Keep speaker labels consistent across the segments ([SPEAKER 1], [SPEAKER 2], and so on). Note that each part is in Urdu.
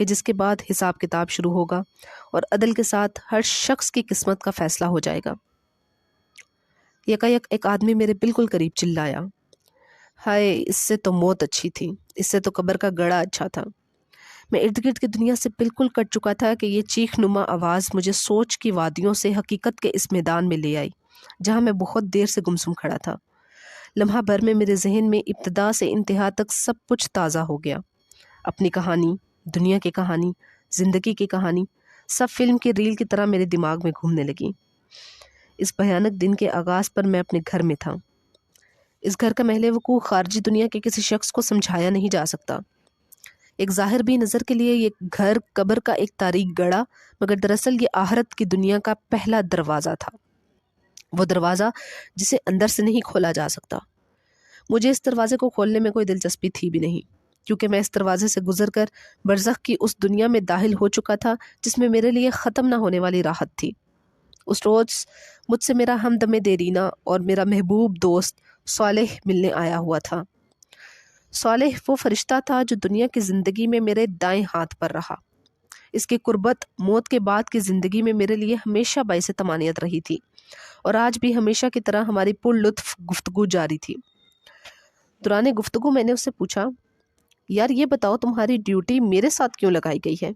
[SPEAKER 1] کہ جس کے بعد حساب کتاب شروع ہوگا اور عدل کے ساتھ ہر شخص کی قسمت کا فیصلہ ہو جائے گا۔ یکایک ایک آدمی میرے بالکل قریب چلایا، ہائے، اس سے تو موت اچھی تھی، اس سے تو قبر کا گڑھا اچھا تھا۔ میں ارد گرد کی دنیا سے بالکل کٹ چکا تھا کہ یہ چیخ نما آواز مجھے سوچ کی وادیوں سے حقیقت کے اس میدان میں لے آئی جہاں میں بہت دیر سے گمسم کھڑا تھا۔ لمحہ بھر میں میرے ذہن میں ابتدا سے انتہا تک سب کچھ تازہ ہو گیا۔ اپنی کہانی، دنیا کی کہانی، زندگی کی کہانی، سب فلم کی ریل کی طرح میرے دماغ میں گھومنے لگی۔ اس بھیانک دن کے آغاز پر میں اپنے گھر میں تھا۔ اس گھر کا محل وقوع خارجی دنیا کے کسی شخص کو سمجھایا نہیں جا سکتا۔ ایک ظاہر بھی نظر کے لیے یہ گھر قبر کا ایک تاریک گڑھا، مگر دراصل یہ آخرت کی دنیا کا پہلا دروازہ تھا، وہ دروازہ جسے اندر سے نہیں کھولا جا سکتا۔ مجھے اس دروازے کو کھولنے میں کوئی دلچسپی تھی بھی نہیں، کیونکہ میں اس دروازے سے گزر کر برزخ کی اس دنیا میں داخل ہو چکا تھا جس میں میرے لیے ختم نہ ہونے والی راحت تھی۔ اس روز مجھ سے میرا ہمدم دیرینہ اور میرا محبوب دوست صالح ملنے آیا ہوا تھا۔ صالح وہ فرشتہ تھا جو دنیا کی زندگی میں میرے دائیں ہاتھ پر رہا۔ اس کی قربت موت کے بعد کی زندگی میں میرے لیے ہمیشہ باعث طمانینت رہی تھی، اور آج بھی ہمیشہ کی طرح ہماری پر لطف گفتگو جاری تھی۔ دوران گفتگو میں نے اس سے پوچھا، یار یہ بتاؤ تمہاری ڈیوٹی میرے ساتھ کیوں لگائی گئی ہے؟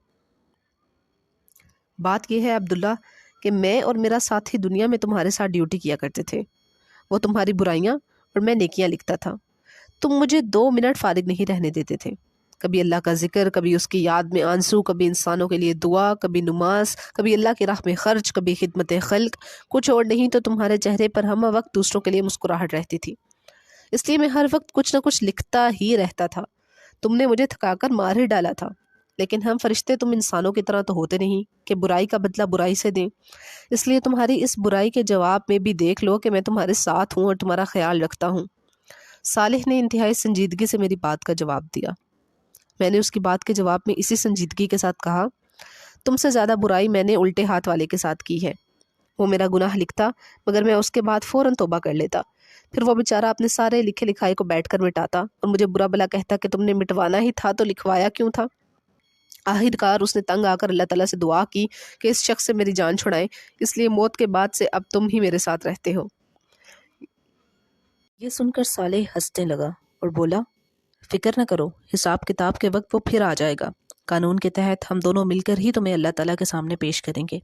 [SPEAKER 1] بات یہ ہے عبداللہ کہ میں اور میرا ساتھی دنیا میں تمہارے ساتھ ڈیوٹی کیا کرتے تھے، وہ تمہاری برائیاں اور میں نیکیاں لکھتا تھا۔ تم مجھے 2 منٹ فارغ نہیں رہنے دیتے تھے، کبھی اللہ کا ذکر، کبھی اس کی یاد میں آنسو، کبھی انسانوں کے لیے دعا، کبھی نماز، کبھی اللہ کی راہ میں خرچ، کبھی خدمت خلق، کچھ اور نہیں تو تمہارے چہرے پر ہم وقت دوسروں کے لیے مسکراہٹ رہتی تھی۔ اس لیے میں ہر وقت کچھ نہ کچھ لکھتا ہی رہتا تھا۔ تم نے مجھے تھکا کر مار ہی ڈالا تھا، لیکن ہم فرشتے تم انسانوں کی طرح تو ہوتے نہیں کہ برائی کا بدلہ برائی سے دیں، اس لیے تمہاری اس برائی کے جواب میں بھی دیکھ لو کہ میں تمہارے ساتھ ہوں اور تمہارا خیال رکھتا ہوں۔ صالح نے انتہائی سنجیدگی سے میری بات کا جواب دیا۔ میں نے اس کی بات کے جواب میں اسی سنجیدگی کے ساتھ کہا، تم سے زیادہ برائی میں نے الٹے ہاتھ والے کے ساتھ کی ہے۔ وہ میرا گناہ لکھتا، مگر میں اس کے بعد فوراً توبہ کر لیتا، پھر وہ بیچارہ اپنے سارے لکھے لکھائی کو بیٹھ کر مٹاتا اور مجھے برا بلا کہتا کہ تم نے مٹوانا ہی تھا تو لکھوایا کیوں تھا۔ آخر کار اس نے تنگ آ کر اللہ تعالیٰ سے دعا کی کہ اس شخص سے میری جان چھڑائیں، اس لیے موت کے بعد سے اب تم ہی میرے ساتھ رہتے ہو۔ یہ سن کر صالح ہنسنے لگا اور بولا، فکر نہ کرو، حساب کتاب کے وقت وہ پھر آ جائے گا، قانون کے تحت ہم دونوں مل کر ہی تمہیں اللہ تعالیٰ کے سامنے پیش کریں گے۔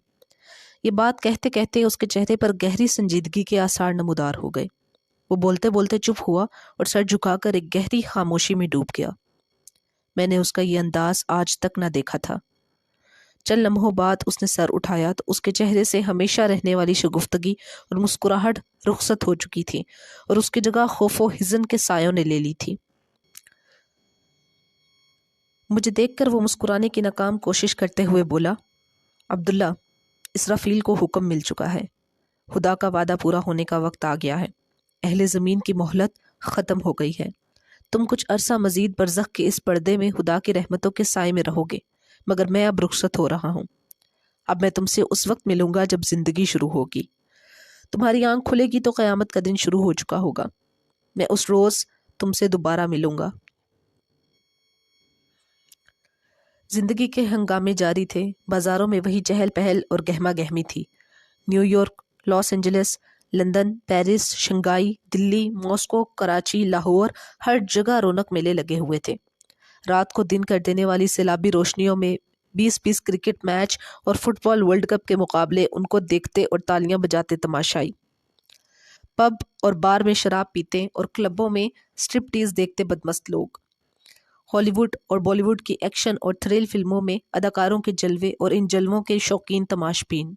[SPEAKER 1] یہ بات کہتے کہتے اس کے چہرے پر گہری سنجیدگی کے آثار نمودار ہو گئے۔ وہ بولتے بولتے چپ ہوا اور سر جھکا کر ایک گہری خاموشی میں ڈوب گیا۔ میں نے اس کا یہ انداز آج تک نہ دیکھا تھا۔ چند لمحوں بعد اس نے سر اٹھایا تو اس کے چہرے سے ہمیشہ رہنے والی شگفتگی اور مسکراہٹ رخصت ہو چکی تھی اور اس کی جگہ خوف و حزن کے سایوں نے لے لی تھی۔ مجھے دیکھ کر وہ مسکرانے کی ناکام کوشش کرتے ہوئے بولا، عبداللہ، اسرافیل کو حکم مل چکا ہے، خدا کا وعدہ پورا ہونے کا وقت آ گیا ہے، اہل زمین کی مہلت ختم ہو گئی ہے، تم کچھ عرصہ مزید برزخ کے اس پردے میں خدا کی رحمتوں کے سائے میں رہو گے، مگر میں اب رخصت ہو رہا ہوں۔ اب میں تم سے اس وقت ملوں گا جب زندگی شروع ہوگی۔ تمہاری آنکھ کھلے گی تو قیامت کا دن شروع ہو چکا ہوگا۔ میں اس روز تم سے دوبارہ ملوں گا۔ زندگی کے ہنگامے جاری تھے، بازاروں میں وہی چہل پہل اور گہما گہمی تھی۔ New York, Los Angeles, London, Paris, Shanghai, Delhi, Moscow, Karachi, Lahore, ہر جگہ رونق میلے لگے ہوئے تھے۔ رات کو دن کر دینے والی سیلابی روشنیوں میں 20 کرکٹ میچ اور فٹ بال ورلڈ کپ کے مقابلے ان کو دیکھتے اور تالیاں بجاتے تماشائی۔ پب اور بار میں شراب پیتے اور کلبوں میں سٹرپ ٹیز دیکھتے بدمست لوگ۔ ہالی ووڈ اور بالی ووڈ کی ایکشن اور تھرل فلموں میں اداکاروں کے جلوے اور ان جلووں کے شوقین تماشبین۔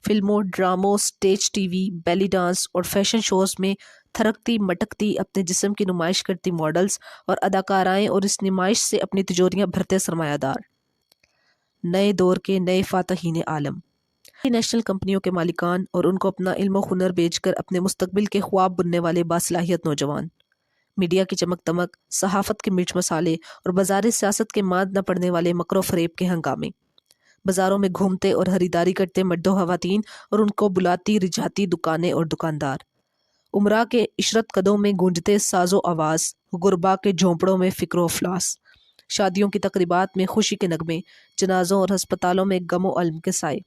[SPEAKER 1] فلموں، ڈراموں، stage T V, belly dance اور فیشن شوز میں تھرکتی مٹکتی اپنے جسم کی نمائش کرتی ماڈلز اور اداکارائیں اور اس نمائش سے اپنی تجوریاں بھرتے سرمایہ دار۔ نئے دور کے نئے فاتحین عالم، نیشنل کمپنیوں کے مالکان اور ان کو اپنا علم و ہنر بیچ کر اپنے مستقبل کے خواب بننے والے باصلاحیت نوجوان، میڈیا کی چمک دمک، صحافت کے مرچ مسالے اور بازار سیاست کے ماند نہ پڑنے والے مکر و فریب کے ہنگامے، بازاروں میں گھومتے اور خریداری کرتے مرد و خواتین اور ان کو بلاتی رجھاتی دکانیں اور دکاندار، عمرا کے عشرت قدوں میں گونجتے ساز و آواز، غربا کے جھونپڑوں میں فکر و افلاس، شادیوں کی تقریبات میں خوشی کے نغمے، جنازوں اور ہسپتالوں میں غم و الم کے سائے۔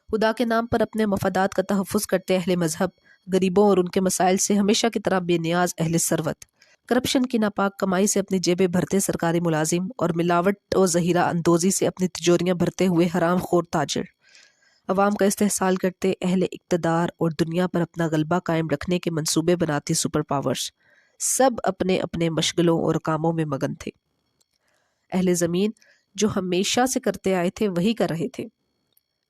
[SPEAKER 1] خدا کے نام پر اپنے مفادات کا تحفظ کرتے اہل مذہب غریبوں اور ان کے مسائل سے ہمیشہ کی طرح بے نیاز اہل ثروت، کرپشن کی ناپاک کمائی سے اپنی جیبیں بھرتے سرکاری ملازم اور ملاوٹ و ذخیرہ اندوزی سے اپنی تجوریاں بھرتے ہوئے حرام خور تاجر، عوام کا استحصال کرتے اہل اقتدار اور دنیا پر اپنا غلبہ قائم رکھنے کے منصوبے بناتی سپر پاورز، سب اپنے اپنے مشغلوں اور کاموں میں مگن تھے۔ اہل زمین جو ہمیشہ سے کرتے آئے تھے وہی کر رہے تھے۔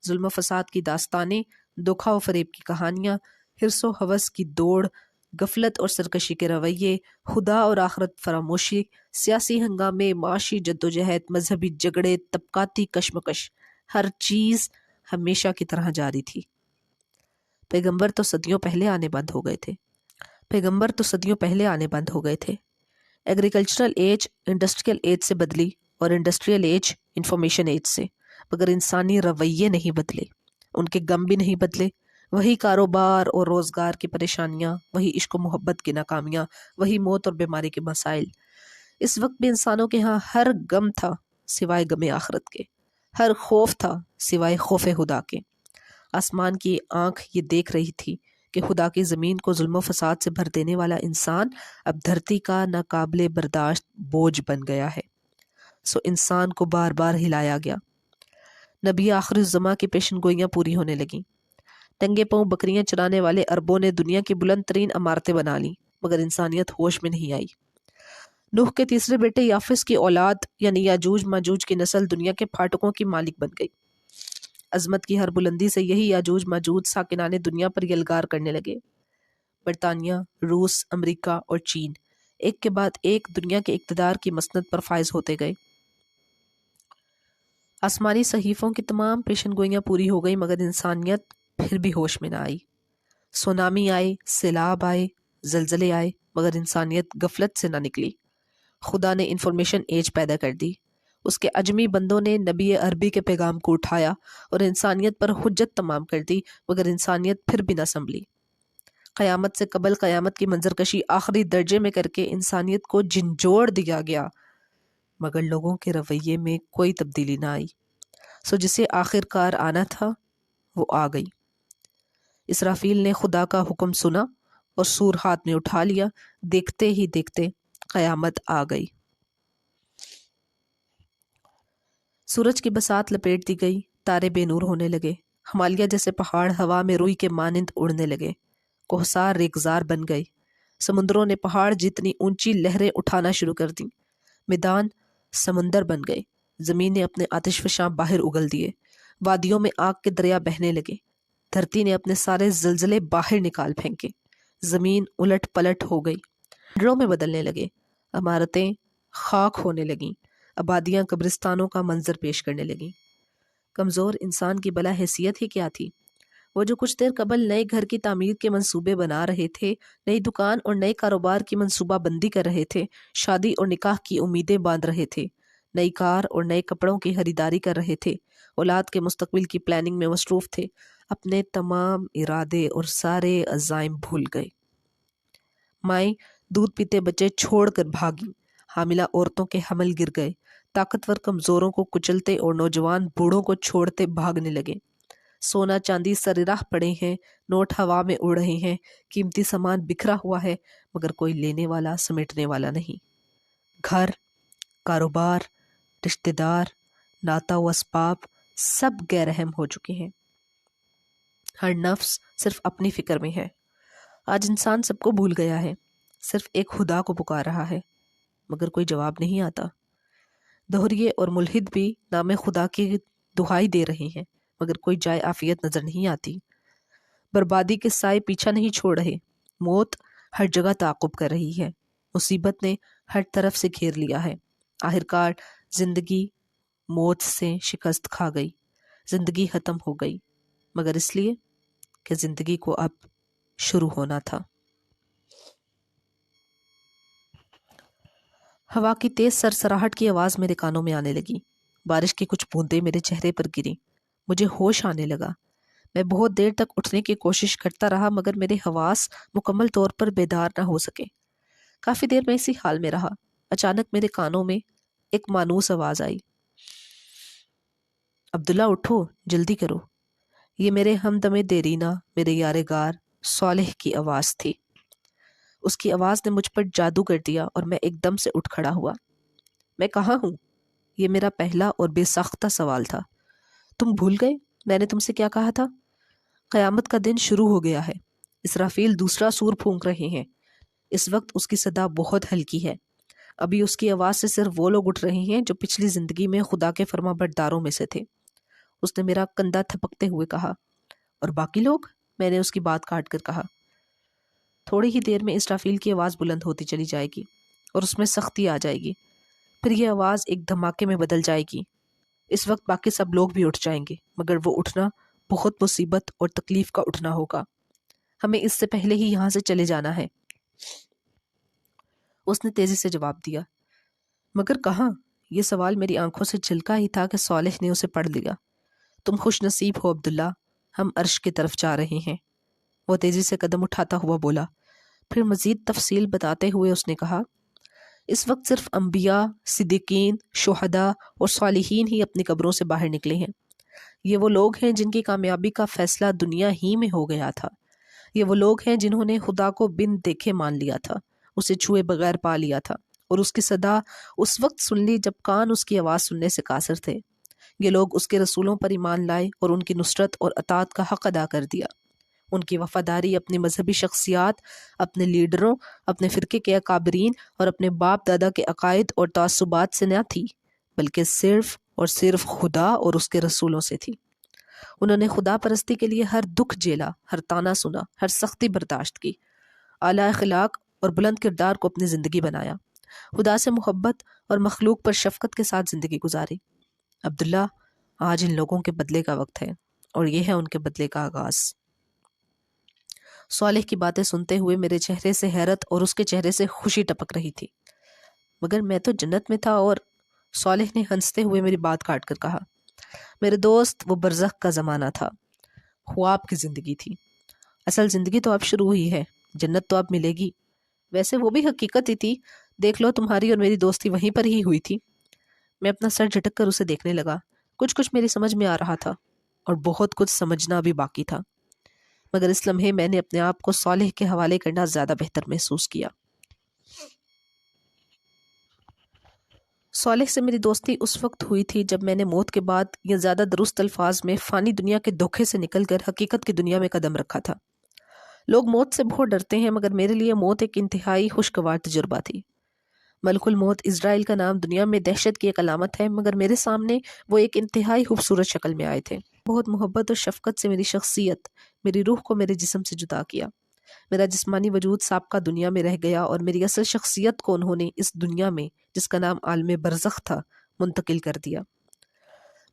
[SPEAKER 1] ظلم و فساد کی داستانیں، دھوکہ و فریب کی کہانیاں، حرص و ہوس کی دوڑ، غفلت اور سرکشی کے رویے، خدا اور آخرت فراموشی، سیاسی ہنگامے، معاشی جدوجہد، مذہبی جھگڑے، طبقاتی کشمکش، ہر چیز ہمیشہ کی طرح جاری تھی۔ پیغمبر تو صدیوں پہلے آنے بند ہو گئے تھے۔ ایگریکلچرل ایج انڈسٹریل ایج سے بدلی اور انڈسٹریل ایج انفارمیشن ایج سے، مگر انسانی رویے نہیں بدلے، ان کے غم بھی نہیں بدلے۔ وہی کاروبار اور روزگار کی پریشانیاں، وہی عشق و محبت کی ناکامیاں، وہی موت اور بیماری کے مسائل۔ اس وقت بھی انسانوں کے ہاں ہر غم تھا سوائے غم آخرت کے، ہر خوف تھا سوائے خوف خدا کے۔ آسمان کی آنکھ یہ دیکھ رہی تھی کہ خدا کی زمین کو ظلم و فساد سے بھر دینے والا انسان اب دھرتی کا ناقابل برداشت بوجھ بن گیا ہے، سو انسان کو بار بار ہلایا گیا۔ نبی آخر الزماں کی پیشن گوئیاں پوری ہونے لگیں۔ ننگے پاؤں بکریاں چرانے والے عربوں نے دنیا کی بلند ترین عمارتیں بنا لیں، مگر انسانیت ہوش میں نہیں آئی۔ نوح کے تیسرے بیٹے یافس کی اولاد یعنی یاجوج ماجوج کی نسل دنیا کے پھاٹکوں کی مالک بن گئی۔ عظمت کی ہر بلندی سے یہی یاجوج ماجوج ساکنان دنیا پر یلغار کرنے لگے۔ برطانیہ، روس، امریکہ اور چین ایک کے بعد ایک دنیا کے اقتدار کی مسند پر فائز ہوتے گئے۔ آسمانی صحیفوں کی تمام پیشن گوئیاں پوری ہو گئی، مگر انسانیت پھر بھی ہوش میں نہ آئی۔ سونامی آئے، سیلاب آئے، زلزلے آئے، مگر انسانیت غفلت سے نہ نکلی۔ خدا نے انفارمیشن ایج پیدا کر دی، اس کے عجمی بندوں نے نبی عربی کے پیغام کو اٹھایا اور انسانیت پر حجت تمام کر دی، مگر انسانیت پھر بھی نہ سنبھلی۔ قیامت سے قبل قیامت کی منظرکشی آخری درجے میں کر کے انسانیت کو جھنجھوڑ دیا گیا، مگر لوگوں کے رویے میں کوئی تبدیلی نہ آئی، سو جسے آخر کار آنا تھا وہ آ گئی۔ اسرافیل نے خدا کا حکم سنا اور سور ہاتھ میں اٹھا لیا، دیکھتے ہی دیکھتے قیامت آ گئی۔ سورج کی بساط لپیٹ دی گئی، تارے بے نور ہونے لگے، ہمالیہ جیسے پہاڑ ہوا میں روئی کے مانند اڑنے لگے، کوہسار ریگزار بن گئے، سمندروں نے پہاڑ جتنی اونچی لہریں اٹھانا شروع کر دیں، میدان سمندر بن گئے، زمین نے اپنے آتش فشاں باہر اگل دیے، وادیوں میں آگ کے دریا بہنے لگے، دھرتی نے اپنے سارے زلزلے باہر نکال پھینکے، زمین الٹ پلٹ ہو گئی، ڈروں میں بدلنے لگے، عمارتیں خاک ہونے لگیں، آبادیاں قبرستانوں کا منظر پیش کرنے لگیں۔ کمزور انسان کی بلا حیثیت ہی کیا تھی؟ وہ جو کچھ دیر قبل نئے گھر کی تعمیر کے منصوبے بنا رہے تھے، نئی دکان اور نئے کاروبار کی منصوبہ بندی کر رہے تھے، شادی اور نکاح کی امیدیں باندھ رہے تھے، نئی کار اور نئے کپڑوں کی خریداری کر رہے تھے، اولاد کے مستقبل کی پلاننگ میں مصروف تھے، اپنے تمام ارادے اور سارے عزائم بھول گئے۔ مائیں دودھ پیتے بچے چھوڑ کر بھاگیں، حاملہ عورتوں کے حمل گر گئے، طاقتور کمزوروں کو کچلتے اور نوجوان بوڑھوں کو چھوڑتے بھاگنے لگے، سونا چاندی سر راہ پڑے ہیں، نوٹ ہوا میں اڑ رہے ہیں، قیمتی سامان بکھرا ہوا ہے، مگر کوئی لینے والا سمیٹنے والا نہیں۔ گھر، کاروبار، رشتہ دار، ناتا و اسباب سب غیر اہم ہو چکے ہیں، ہر نفس صرف اپنی فکر میں ہے۔ آج انسان سب کو بھول گیا ہے، صرف ایک خدا کو پکار رہا ہے، مگر کوئی جواب نہیں آتا۔ دہریے اور ملحد بھی نام خدا کی دہائی دے رہے ہیں، مگر کوئی جائے عافیت نظر نہیں آتی۔ بربادی کے سائے پیچھا نہیں چھوڑ رہے، موت ہر جگہ تعاقب کر رہی ہے، مصیبت نے ہر طرف سے گھیر لیا ہے۔ آخرکار زندگی موت سے شکست کھا گئی، زندگی ختم ہو گئی، مگر اس لیے کہ زندگی کو اب شروع ہونا تھا۔ ہوا کی تیز سرسراہٹ کی آواز میرے کانوں میں آنے لگی، بارش کی کچھ بوندیں میرے چہرے پر گریں، مجھے ہوش آنے لگا۔ میں بہت دیر تک اٹھنے کی کوشش کرتا رہا، مگر میرے حواس مکمل طور پر بیدار نہ ہو سکے۔ کافی دیر میں اسی حال میں رہا، اچانک میرے کانوں میں ایک مانوس آواز آئی، عبداللہ اٹھو، جلدی کرو۔ یہ میرے ہمدم دیرینہ، میرے یار غار صالح کی آواز تھی۔ اس کی آواز نے مجھ پر جادو کر دیا اور میں ایک دم سے اٹھ کھڑا ہوا۔ میں کہاں ہوں؟ یہ میرا پہلا اور بے ساختہ سوال تھا۔ تم بھول گئے میں نے تم سے کیا کہا تھا؟ قیامت کا دن شروع ہو گیا ہے، اسرافیل دوسرا سور پھونک رہے ہیں۔ اس وقت اس کی صدا بہت ہلکی ہے، ابھی اس کی آواز سے صرف وہ لوگ اٹھ رہے ہیں جو پچھلی زندگی میں خدا کے فرما برداروں میں سے تھے۔ اس نے میرا کندھا تھپکتے ہوئے کہا، اور باقی لوگ؟ میں نے اس کی بات کاٹ کر کہا، تھوڑی ہی دیر میں اسرافیل کی آواز بلند ہوتی چلی جائے گی اور اس میں سختی آ جائے گی، پھر یہ آواز ایک دھماکے میں بدل جائے گی۔ اس وقت باقی سب لوگ بھی اٹھ جائیں گے، مگر وہ اٹھنا بہت مصیبت اور تکلیف کا اٹھنا ہوگا۔ ہمیں اس سے پہلے ہی یہاں سے چلے جانا ہے۔ اس نے تیزی سے جواب دیا، مگر کہاں؟ یہ سوال میری آنکھوں سے جھلکا ہی تھا کہ صالح نے اسے پڑھ لیا۔ تم خوش نصیب ہو عبداللہ، ہم عرش کی طرف جا رہے ہیں۔ وہ تیزی سے قدم اٹھاتا ہوا بولا، پھر مزید تفصیل بتاتے ہوئے اس نے کہا، اس وقت صرف انبیاء، صدیقین، شہداء اور صالحین ہی اپنی قبروں سے باہر نکلے ہیں۔ یہ وہ لوگ ہیں جن کی کامیابی کا فیصلہ دنیا ہی میں ہو گیا تھا۔ یہ وہ لوگ ہیں جنہوں نے خدا کو بن دیکھے مان لیا تھا، اسے چھوئے بغیر پا لیا تھا، اور اس کی صدا اس وقت سن لی جب کان اس کی آواز سننے سے قاصر تھے۔ یہ لوگ اس کے رسولوں پر ایمان لائے اور ان کی نصرت اور اطاعت کا حق ادا کر دیا۔ ان کی وفاداری اپنی مذہبی شخصیات، اپنے لیڈروں، اپنے فرقے کے اکابرین اور اپنے باپ دادا کے عقائد اور تعصبات سے نہ تھی، بلکہ صرف اور صرف خدا اور اس کے رسولوں سے تھی۔ انہوں نے خدا پرستی کے لیے ہر دکھ جھیلا، ہر طعنہ سنا، ہر سختی برداشت کی، اعلیٰ اخلاق اور بلند کردار کو اپنی زندگی بنایا، خدا سے محبت اور مخلوق پر شفقت کے ساتھ زندگی گزاری۔ عبداللہ، آج ان لوگوں کے بدلے کا وقت ہے، اور یہ ہے ان کے بدلے کا آغاز۔ صالح کی باتیں سنتے ہوئے میرے چہرے سے حیرت اور اس کے چہرے سے خوشی ٹپک رہی تھی۔ مگر میں تو جنت میں تھا، اور صالح نے ہنستے ہوئے میری بات کاٹ کر کہا، میرے دوست، وہ برزخ کا زمانہ تھا، خواب کی زندگی تھی۔ اصل زندگی تو اب شروع ہوئی ہے، جنت تو اب ملے گی۔ ویسے وہ بھی حقیقت ہی تھی، دیکھ لو تمہاری اور میری دوستی وہیں پر ہی ہوئی تھی۔ میں اپنا سر جھٹک کر اسے دیکھنے لگا۔ کچھ میری سمجھ میں آ رہا تھا، اور بہت کچھ سمجھنا بھی باقی تھا، مگر اس لمحے میں نے اپنے آپ کو صالح کے حوالے کرنا زیادہ بہتر محسوس کیا۔ صالح سے میری دوستی اس وقت ہوئی تھی جب میں نے موت کے بعد یا زیادہ درست الفاظ میں فانی دنیا کے دھوکے سے نکل کر حقیقت کی دنیا میں قدم رکھا تھا۔ لوگ موت سے بہت ڈرتے ہیں، مگر میرے لیے موت ایک انتہائی خوشگوار تجربہ تھی۔ ملک الموت اسرائیل کا نام دنیا میں دہشت کی ایک علامت ہے، مگر میرے سامنے وہ ایک انتہائی خوبصورت شکل میں آئے تھے۔ بہت محبت اور شفقت سے میری شخصیت، میری روح کو میرے جسم سے جدا کیا۔ میرا جسمانی وجود سابقہ دنیا میں رہ گیا، اور میری اصل شخصیت کو انہوں نے اس دنیا میں، جس کا نام عالم برزخ تھا، منتقل کر دیا۔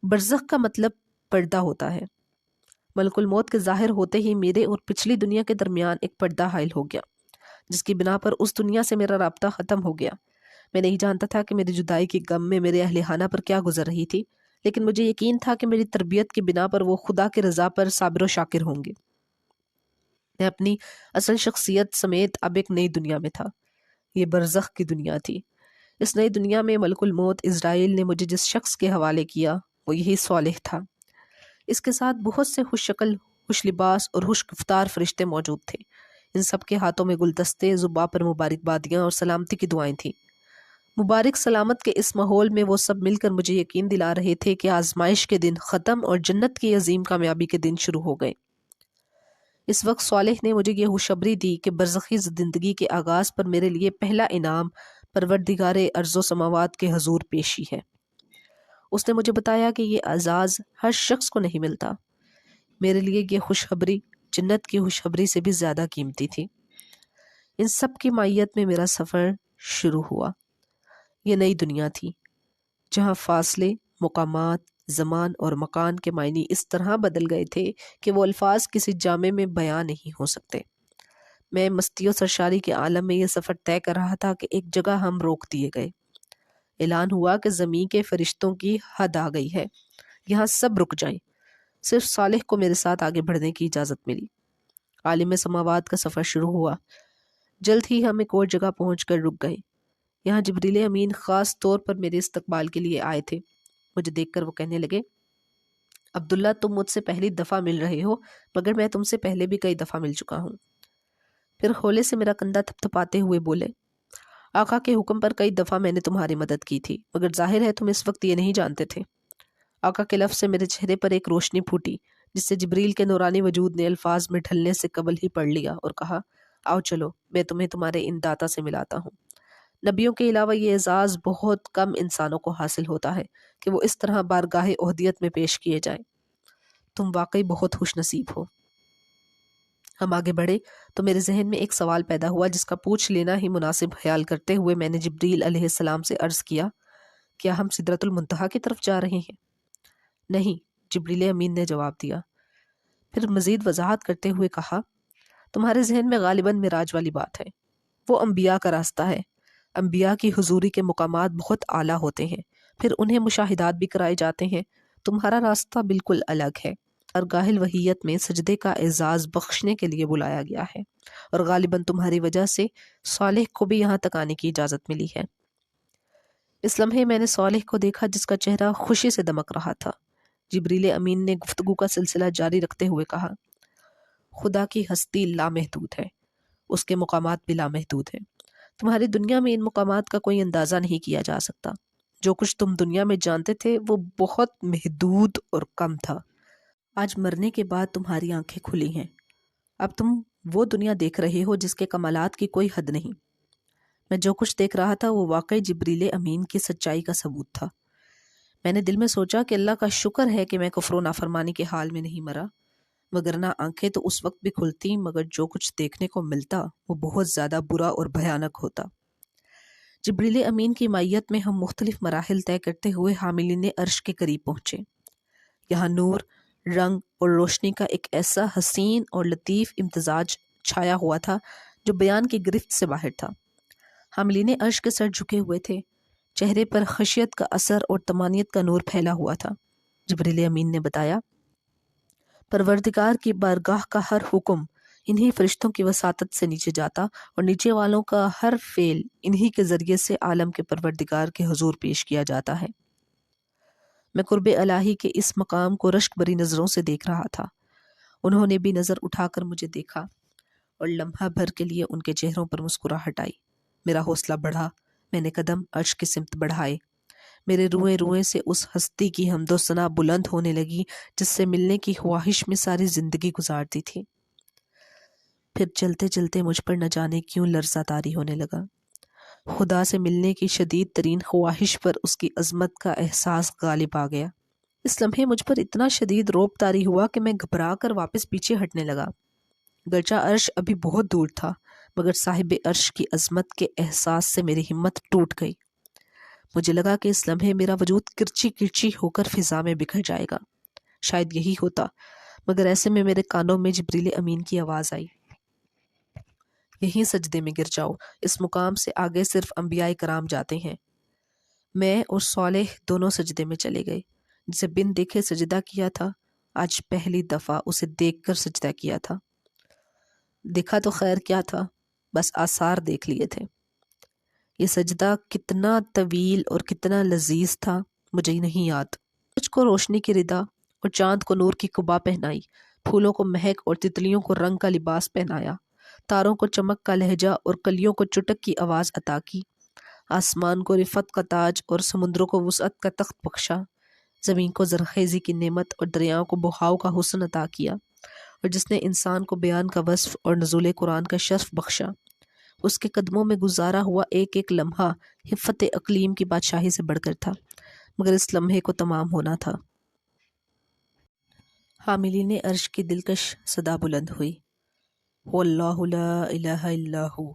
[SPEAKER 1] برزخ کا مطلب پردہ ہوتا ہے۔ ملک الموت کے ظاہر ہوتے ہی میرے اور پچھلی دنیا کے درمیان ایک پردہ حائل ہو گیا، جس کی بنا پر اس دنیا سے میرا رابطہ ختم ہو گیا۔ میں نہیں جانتا تھا کہ میری جدائی کی غم میں میرے اہل خانہ پر کیا گزر رہی تھی، لیکن مجھے یقین تھا کہ میری تربیت کی بنا پر وہ خدا کی رضا پر صابر و شاکر ہوں گے۔ میں اپنی اصل شخصیت سمیت اب ایک نئی دنیا میں تھا۔ یہ برزخ کی دنیا تھی۔ اس نئی دنیا میں ملک الموت اسرائیل نے مجھے جس شخص کے حوالے کیا، وہ یہی صالح تھا۔ اس کے ساتھ بہت سے خوش شکل، خوش لباس اور خوش گفتار فرشتے موجود تھے۔ ان سب کے ہاتھوں میں گلدستے، زباں پر مبارکبادیاں اور سلامتی کی دعائیں تھیں۔ مبارک سلامت کے اس ماحول میں وہ سب مل کر مجھے یقین دلا رہے تھے کہ آزمائش کے دن ختم اور جنت کی عظیم کامیابی کے دن شروع ہو گئے۔ اس وقت صالح نے مجھے یہ خوشخبری دی کہ برزخی زندگی کے آغاز پر میرے لیے پہلا انعام پروردگار ارض و سماوات کے حضور پیشی ہے۔ اس نے مجھے بتایا کہ یہ اعزاز ہر شخص کو نہیں ملتا۔ میرے لیے یہ خوشخبری جنت کی خوشخبری سے بھی زیادہ قیمتی تھی۔ ان سب کی مائیت میں میرا سفر شروع ہوا۔ یہ نئی دنیا تھی، جہاں فاصلے، مقامات، زمان اور مکان کے معنی اس طرح بدل گئے تھے کہ وہ الفاظ کسی جامع میں بیان نہیں ہو سکتے۔ میں مستی و سرشاری کے عالم میں یہ سفر طے کر رہا تھا کہ ایک جگہ ہم روک دیے گئے۔ اعلان ہوا کہ زمین کے فرشتوں کی حد آ گئی ہے، یہاں سب رک جائیں۔ صرف صالح کو میرے ساتھ آگے بڑھنے کی اجازت ملی۔ عالم سماوات کا سفر شروع ہوا۔ جلد ہی ہم ایک اور جگہ پہنچ کر رک گئے۔ یہاں جبریل امین خاص طور پر میرے استقبال کے لیے آئے تھے۔ مجھے دیکھ کر وہ کہنے لگے، عبداللہ تم مجھ سے پہلی دفعہ مل رہے ہو، مگر میں تم سے پہلے بھی کئی دفعہ مل چکا ہوں۔ پھر ہولے سے میرا کندھا تھپ تھپاتے ہوئے بولے، آقا کے حکم پر کئی دفعہ میں نے تمہاری مدد کی تھی، مگر ظاہر ہے تم اس وقت یہ نہیں جانتے تھے۔ آقا کے لفظ سے میرے چہرے پر ایک روشنی پھوٹی، جس سے جبریل کے نورانی وجود نے الفاظ میں ڈھلنے سے قبل ہی پڑھ لیا اور کہا، آؤ چلو میں تمہیں تمہارے ان داتا سے ملاتا ہوں۔ نبیوں کے علاوہ یہ اعزاز بہت کم انسانوں کو حاصل ہوتا ہے کہ وہ اس طرح بارگاہ اہدیت میں پیش کیے جائیں۔ تم واقعی بہت خوش نصیب ہو۔ ہم آگے بڑھے تو میرے ذہن میں ایک سوال پیدا ہوا جس کا پوچھ لینا ہی مناسب خیال کرتے ہوئے میں نے جبریل علیہ السلام سے عرض کیا، کیا ہم سدرۃ المنتہا کی طرف جا رہے ہیں؟ نہیں، جبریل امین نے جواب دیا۔ پھر مزید وضاحت کرتے ہوئے کہا، تمہارے ذہن میں غالباً معراج والی بات ہے، وہ انبیاء کا راستہ ہے۔ انبیاء کی حضوری کے مقامات بہت اعلیٰ ہوتے ہیں، پھر انہیں مشاہدات بھی کرائے جاتے ہیں۔ تمہارا راستہ بالکل الگ ہے، اور گاہ الوحیت میں سجدے کا اعزاز بخشنے کے لیے بلایا گیا ہے، اور غالباً تمہاری وجہ سے صالح کو بھی یہاں تک آنے کی اجازت ملی ہے۔ اس لمحے میں نے صالح کو دیکھا جس کا چہرہ خوشی سے دمک رہا تھا۔ جبریل امین نے گفتگو کا سلسلہ جاری رکھتے ہوئے کہا، خدا کی ہستی لامحدود ہے، اس کے مقامات بھی لامحدود ہیں۔ تمہاری دنیا میں ان مقامات کا کوئی اندازہ نہیں کیا جا سکتا۔ جو کچھ تم دنیا میں جانتے تھے وہ بہت محدود اور کم تھا۔ آج مرنے کے بعد تمہاری آنکھیں کھلی ہیں، اب تم وہ دنیا دیکھ رہے ہو جس کے کمالات کی کوئی حد نہیں۔ میں جو کچھ دیکھ رہا تھا وہ واقعی جبریل امین کی سچائی کا ثبوت تھا۔ میں نے دل میں سوچا کہ اللہ کا شکر ہے کہ میں کفر و نافرمانی کے حال میں نہیں مرا، وگرنہ آنکھیں تو اس وقت بھی کھلتی مگر جو کچھ دیکھنے کو ملتا وہ بہت زیادہ برا اور بھیانک ہوتا۔ جبریل امین کی معیت میں ہم مختلف مراحل طے کرتے ہوئے حاملین عرش کے قریب پہنچے۔ یہاں نور، رنگ اور روشنی کا ایک ایسا حسین اور لطیف امتزاج چھایا ہوا تھا جو بیان کی گرفت سے باہر تھا۔ حاملین عرش کے سر جھکے ہوئے تھے، چہرے پر خشیت کا اثر اور طمانینت کا نور پھیلا ہوا تھا۔ جبریل امین نے بتایا، پروردگار کی بارگاہ کا ہر حکم انہی فرشتوں کی وساطت سے نیچے جاتا، اور نیچے والوں کا ہر فعل انہی کے ذریعے سے عالم کے پروردگار کے حضور پیش کیا جاتا ہے۔ میں قرب الہی کے اس مقام کو رشک بری نظروں سے دیکھ رہا تھا۔ انہوں نے بھی نظر اٹھا کر مجھے دیکھا اور لمحہ بھر کے لیے ان کے چہروں پر مسکراہٹ آئی۔ میرا حوصلہ بڑھا، میں نے قدم عرش کی سمت بڑھائے۔ میرے روئیں روئیں سے اس ہستی کی حمد و ثنا بلند ہونے لگی جس سے ملنے کی خواہش میں ساری زندگی گزارتی تھی۔ پھر چلتے چلتے مجھ پر نہ جانے کیوں لرزہ طاری ہونے لگا۔ خدا سے ملنے کی شدید ترین خواہش پر اس کی عظمت کا احساس غالب آ گیا۔ اس لمحے مجھ پر اتنا شدید رعب طاری ہوا کہ میں گھبرا کر واپس پیچھے ہٹنے لگا۔ گرچہ عرش ابھی بہت دور تھا، مگر صاحب عرش کی عظمت کے احساس سے میری ہمت ٹوٹ گئی۔ مجھے لگا کہ اس لمحے میرا وجود کرچی کرچی ہو کر فضا میں بکھر جائے گا۔ شاید یہی ہوتا، مگر ایسے میں میرے کانوں میں جبریل امین کی آواز آئی، یہیں سجدے میں گر جاؤ، اس مقام سے آگے صرف انبیاء کرام جاتے ہیں۔ میں اور صالح دونوں سجدے میں چلے گئے۔ جسے بن دیکھے سجدہ کیا تھا، آج پہلی دفعہ اسے دیکھ کر سجدہ کیا تھا۔ دیکھا تو خیر کیا تھا، بس آثار دیکھ لیے تھے۔ یہ سجدہ کتنا طویل اور کتنا لذیذ تھا مجھے نہیں یاد۔ مجھ کو روشنی کی ردا اور چاند کو نور کی قبا پہنائی، پھولوں کو مہک اور تتلیوں کو رنگ کا لباس پہنایا، تاروں کو چمک کا لہجہ اور کلیوں کو چٹک کی آواز عطا کی، آسمان کو رفعت کا تاج اور سمندروں کو وسعت کا تخت بخشا، زمین کو زرخیزی کی نعمت اور دریاؤں کو بہاؤ کا حسن عطا کیا، اور جس نے انسان کو بیان کا وصف اور نزول قرآن کا شرف بخشا، اس کے قدموں میں گزارا ہوا ایک ایک لمحہ حفت اقلیم کی بادشاہی سے بڑھ کر تھا، مگر اس لمحے کو تمام ہونا تھا۔ حاملین عرش کی دلکش صدا بلند ہوئی، واللہ لا الہ الا ہو۔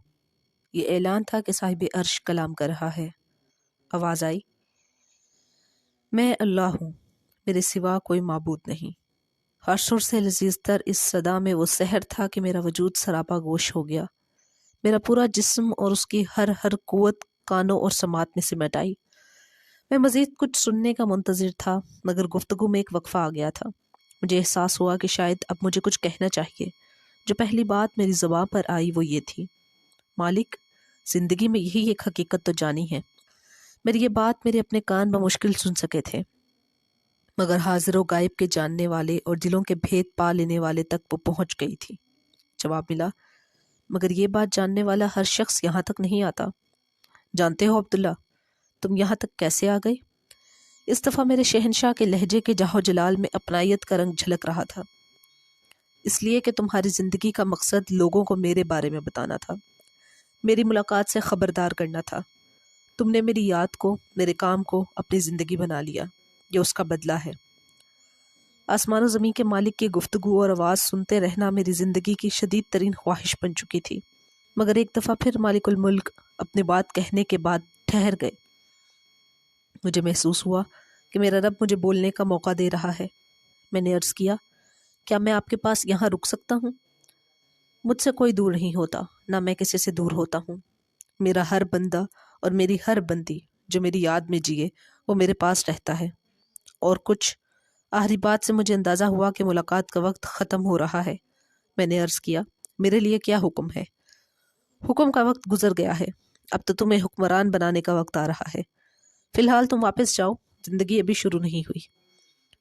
[SPEAKER 1] یہ اعلان تھا کہ صاحب عرش کلام کر رہا ہے۔ آواز آئی، میں اللہ ہوں، میرے سوا کوئی معبود نہیں۔ ہر سر سے لذیذ تر اس صدا میں وہ سحر تھا کہ میرا وجود سراپا گوش ہو گیا۔ میرا پورا جسم اور اس کی ہر قوت کانوں اور سماعت میں سمٹ آئی۔ میں مزید کچھ سننے کا منتظر تھا، مگر گفتگو میں ایک وقفہ آ گیا تھا۔ مجھے احساس ہوا کہ شاید اب مجھے کچھ کہنا چاہیے۔ جو پہلی بات میری زبان پر آئی وہ یہ تھی، مالک، زندگی میں یہی ایک حقیقت تو جانی ہے۔ میری یہ بات میرے اپنے کان بمشکل سن سکے تھے، مگر حاضر و غائب کے جاننے والے اور دلوں کے بھید پا لینے والے تک وہ پہنچ گئی تھی۔ جواب ملا، مگر یہ بات جاننے والا ہر شخص یہاں تک نہیں آتا۔ جانتے ہو عبداللہ، تم یہاں تک کیسے آ گئے؟ اس دفعہ میرے شہنشاہ کے لہجے کے جاہ و جلال میں اپنائیت کا رنگ جھلک رہا تھا۔ اس لیے کہ تمہاری زندگی کا مقصد لوگوں کو میرے بارے میں بتانا تھا، میری ملاقات سے خبردار کرنا تھا۔ تم نے میری یاد کو، میرے کام کو اپنی زندگی بنا لیا، یہ اس کا بدلہ ہے۔ آسمان و زمین کے مالک کی گفتگو اور آواز سنتے رہنا میری زندگی کی شدید ترین خواہش بن چکی تھی، مگر ایک دفعہ پھر مالک الملک اپنی بات کہنے کے بعد ٹھہر گئے۔ مجھے محسوس ہوا کہ میرا رب مجھے بولنے کا موقع دے رہا ہے۔ میں نے عرض کیا، کیا میں آپ کے پاس یہاں رک سکتا ہوں؟ مجھ سے کوئی دور نہیں ہوتا، نہ میں کسی سے دور ہوتا ہوں۔ میرا ہر بندہ اور میری ہر بندی جو میری یاد میں جیے وہ میرے پاس رہتا ہے۔ اور کچھ آخری بات سے مجھے اندازہ ہوا کہ ملاقات کا وقت ختم ہو رہا ہے۔ میں نے عرض کیا، میرے لیے کیا حکم ہے؟ حکم کا وقت گزر گیا ہے، اب تو تمہیں حکمران بنانے کا وقت آ رہا ہے۔ فی الحال تم واپس جاؤ، زندگی ابھی شروع نہیں ہوئی۔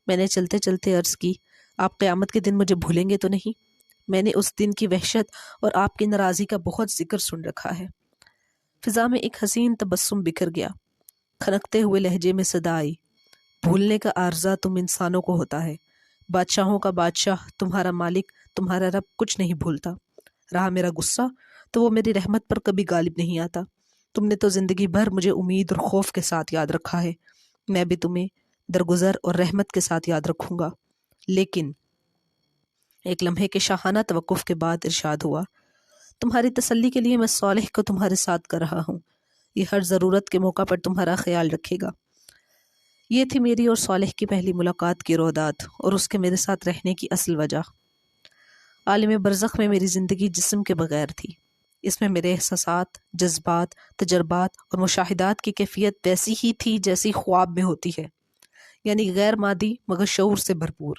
[SPEAKER 1] میں نے چلتے چلتے عرض کی، آپ قیامت کے دن مجھے بھولیں گے تو نہیں؟ میں نے اس دن کی وحشت اور آپ کی ناراضی کا بہت ذکر سن رکھا ہے۔ فضا میں ایک حسین تبسم بکھر گیا، کھنکتے ہوئے لہجے میں صدا آئی، بھولنے کا عارضہ تم انسانوں کو ہوتا ہے، بادشاہوں کا بادشاہ، تمہارا مالک، تمہارا رب کچھ نہیں بھولتا۔ رہا میرا غصہ تو وہ میری رحمت پر کبھی غالب نہیں آتا۔ تم نے تو زندگی بھر مجھے امید اور خوف کے ساتھ یاد رکھا ہے، میں بھی تمہیں درگزر اور رحمت کے ساتھ یاد رکھوں گا۔ لیکن ایک لمحے کے شاہانہ توقف کے بعد ارشاد ہوا، تمہاری تسلی کے لیے میں صالح کو تمہارے ساتھ کر رہا ہوں، یہ ہر ضرورت کے موقع پر تمہارا خیال رکھے گا۔ یہ تھی میری اور صالح کی پہلی ملاقات کی رودات اور اس کے میرے ساتھ رہنے کی اصل وجہ۔ عالم برزخ میں میری زندگی جسم کے بغیر تھی، اس میں میرے احساسات، جذبات، تجربات اور مشاہدات کی کیفیت ویسی ہی تھی جیسی خواب میں ہوتی ہے، یعنی غیر مادی مگر شعور سے بھرپور۔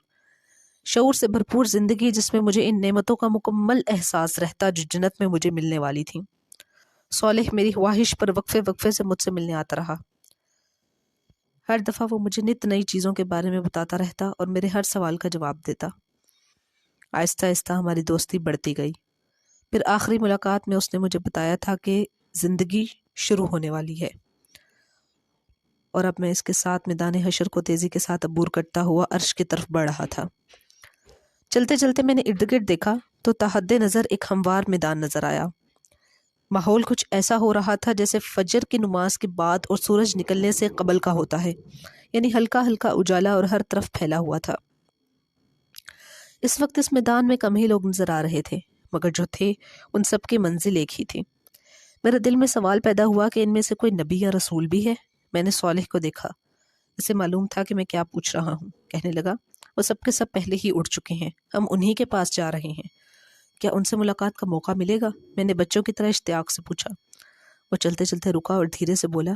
[SPEAKER 1] شعور سے بھرپور زندگی جس میں مجھے ان نعمتوں کا مکمل احساس رہتا جو جنت میں مجھے ملنے والی تھیں۔ صالح میری خواہش پر وقفے وقفے سے مجھ سے ملنے آتا رہا۔ ہر دفعہ وہ مجھے نت نئی چیزوں کے بارے میں بتاتا رہتا اور میرے ہر سوال کا جواب دیتا۔ آہستہ آہستہ ہماری دوستی بڑھتی گئی۔ پھر آخری ملاقات میں اس نے مجھے بتایا تھا کہ زندگی شروع ہونے والی ہے، اور اب میں اس کے ساتھ میدان حشر کو تیزی کے ساتھ عبور کرتا ہوا عرش کی طرف بڑھ رہا تھا۔ چلتے چلتے میں نے ارد گرد دیکھا تو تحت نظر ایک ہموار میدان نظر آیا۔ ماحول کچھ ایسا ہو رہا تھا جیسے فجر کی نماز کے بعد اور سورج نکلنے سے قبل کا ہوتا ہے، یعنی ہلکا ہلکا اجالا اور ہر طرف پھیلا ہوا تھا۔ اس وقت اس میدان میں کم ہی لوگ نظر آ رہے تھے، مگر جو تھے ان سب کی منزل ایک ہی تھی۔ میرے دل میں سوال پیدا ہوا کہ ان میں سے کوئی نبی یا رسول بھی ہے۔ میں نے صالح کو دیکھا، اسے معلوم تھا کہ میں کیا پوچھ رہا ہوں۔ کہنے لگا، وہ سب کے سب پہلے ہی اٹھ چکے ہیں، ہم انہی کے پاس جا رہے ہیں، کیا ان سے ملاقات کا موقع ملے گا؟ میں نے بچوں کی طرح اشتیاق سے پوچھا۔ وہ چلتے چلتے رکا اور دھیرے سے بولا،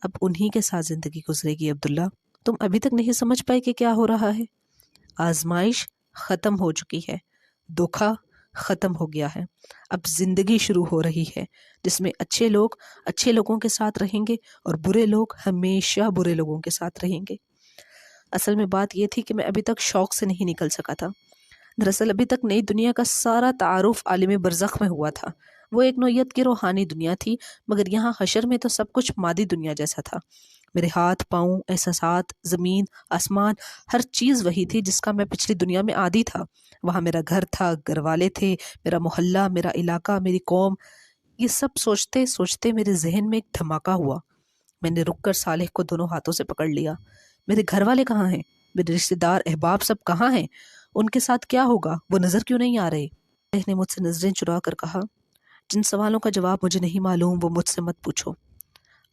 [SPEAKER 1] اب انہی کے ساتھ زندگی گزرے گی عبداللہ، تم ابھی تک نہیں سمجھ پائے کہ کیا ہو رہا ہے؟ آزمائش ختم ہو چکی ہے، دھوکا ختم ہو گیا ہے، اب زندگی شروع ہو رہی ہے جس میں اچھے لوگ اچھے لوگوں کے ساتھ رہیں گے اور برے لوگ ہمیشہ برے لوگوں کے ساتھ رہیں گے۔ اصل میں بات یہ تھی کہ میں ابھی تک شوق سے نہیں نکل سکا تھا۔ دراصل ابھی تک نئی دنیا کا سارا تعارف عالم برزخ میں ہوا تھا، وہ ایک نوعیت کی روحانی دنیا تھی، مگر یہاں حشر میں تو سب کچھ مادی دنیا جیسا تھا۔ میرے ہاتھ، پاؤں، احساسات، زمین، آسمان، ہر چیز وہی تھی جس کا میں پچھلی دنیا میں عادی تھا۔ وہاں میرا گھر تھا، گھر والے تھے، میرا محلہ، میرا علاقہ، میری قوم۔ یہ سب سوچتے سوچتے میرے ذہن میں ایک دھماکہ ہوا۔ میں نے رک کر صالح کو دونوں ہاتھوں سے پکڑ لیا۔ میرے گھر والے کہاں ہیں؟ میرے رشتہ دار، احباب سب کہاں ہیں؟ ان کے ساتھ کیا ہوگا؟ وہ نظر کیوں نہیں آ رہے؟ صالح نے مجھ سے نظریں چرا کر کہا، جن سوالوں کا جواب مجھے نہیں معلوم وہ مجھ سے مت پوچھو۔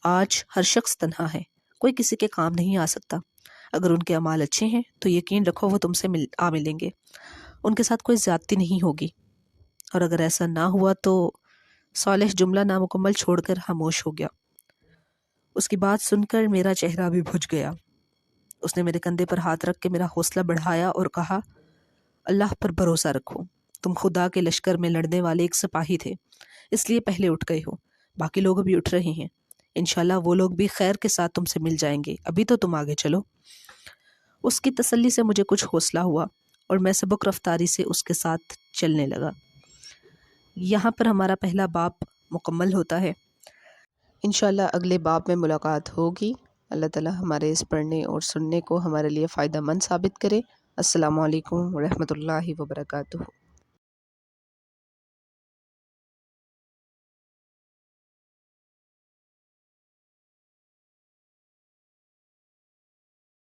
[SPEAKER 1] آج ہر شخص تنہا ہے، کوئی کسی کے کام نہیں آ سکتا۔ اگر ان کے اعمال اچھے ہیں تو یقین رکھو وہ تم سے ملیں گے، ان کے ساتھ کوئی زیادتی نہیں ہوگی، اور اگر ایسا نہ ہوا تو… صالح جملہ نامکمل چھوڑ کر خاموش ہو گیا۔ اس کی بات سن کر میرا چہرہ بھی بھج گیا۔ اس نے میرے کندھے پر ہاتھ رکھ کے میرا حوصلہ بڑھایا اور کہا، اللہ پر بھروسہ رکھو، تم خدا کے لشکر میں لڑنے والے ایک سپاہی تھے، اس لیے پہلے اٹھ گئے ہو، باقی لوگ بھی اٹھ رہے ہیں، انشاءاللہ وہ لوگ بھی خیر کے ساتھ تم سے مل جائیں گے، ابھی تو تم آگے چلو۔ اس کی تسلی سے مجھے کچھ حوصلہ ہوا اور میں سبک رفتاری سے اس کے ساتھ چلنے لگا۔ یہاں پر ہمارا پہلا باب مکمل ہوتا ہے۔ انشاءاللہ اگلے باب میں ملاقات ہوگی۔ اللہ تعالی ہمارے اس پڑھنے اور سننے کو ہمارے لیے فائدہ مند ثابت کرے۔ السلام علیکم ورحمۃ اللہ وبرکاتہ۔